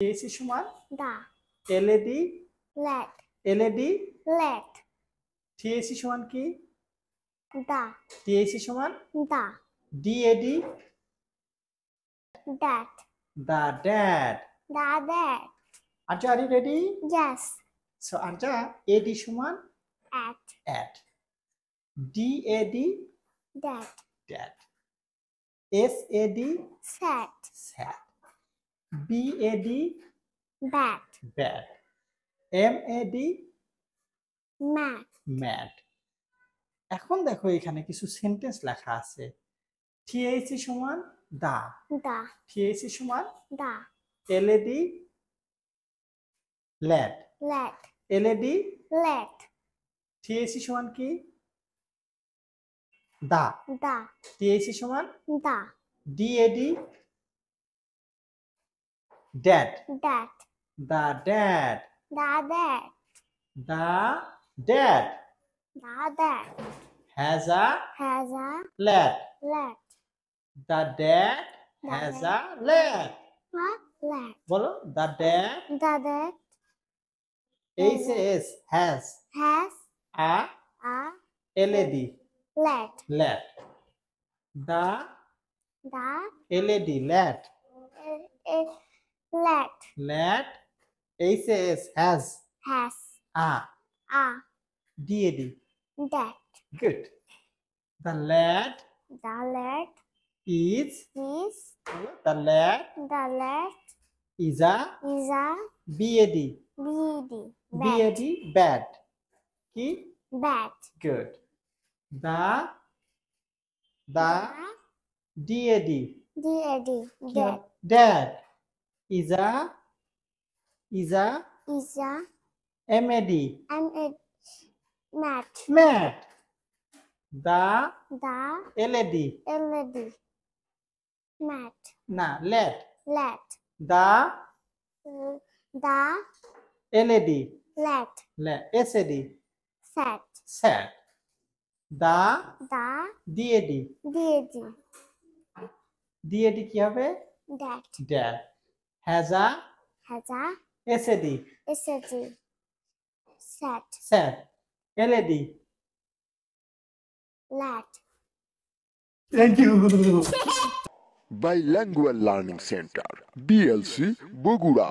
TAC সমান দা LED লেট LED লেট TAC সমান কি দা TAC সমান দা DAD that the dad that Arja, are you ready? yes So Arja, AD সমান at at DAD that dad SAD set sad BAD bat bad MAD mat mad এখন দেখো এখানে কিছু সেন্টেন্স লেখা আছে TAC সমান দা da TAC সমান da LED LED let LED let TAC সমান কি দা da TAC সমান da DAD dad that the dad da that the dad da that has a has a lad let the dad has a lad let বলো the dad da that has has a a LED let lad the da LED lad let lad has has a a DAD that good the lad the let is is the lad the let is a is a BAD bed BAD bad কি bat good the DAD dad কি that হবে? dad is a is a MAD and a mat mat the the LED led mat না led let the the LED let SAD set sad the the DAD dad কি হবে that dad has a has a SAD set sad LED let thank you Bilingual Learning Center, BLC, Bogura.